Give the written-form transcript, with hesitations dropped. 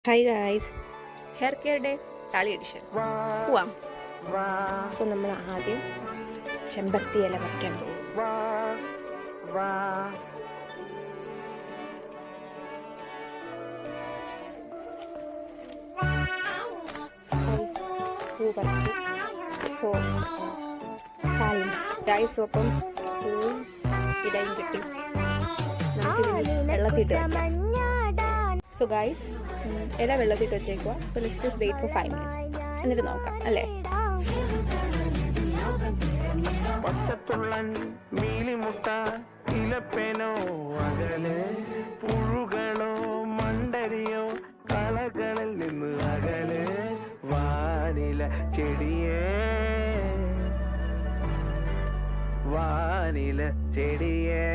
Hi guys, hair care day താളി edition പോവാം. So നമ്മൾ ആദ്യം ചെമ്പരത്തി ഇല പറിക്കാൻ പോകും. പൂ പറിച്ച് സോ താളി ഗായ്സ്. സോ അപ്പം പൂവും ഇലയും കിട്ടി, നമുക്കിത് വെള്ളത്തിട്ട് വയ്ക്കാം. സോ ഗായ്സ്, ഇല വെള്ളത്തിട്ട് വെച്ചേക്കുക. So let's just wait for 5 minutes, എന്നിട്ട് നോക്കാം അല്ലേ. പച്ചത്തുള്ളൻ മീലിമുട്ട ഇലപ്പേനോ അകലെ പുഴുകളോ മണ്ടരിയോ കളകളിൽ നിന്ന് അകലെ വാനില ചെടിയേ വാനില ചെടിയേ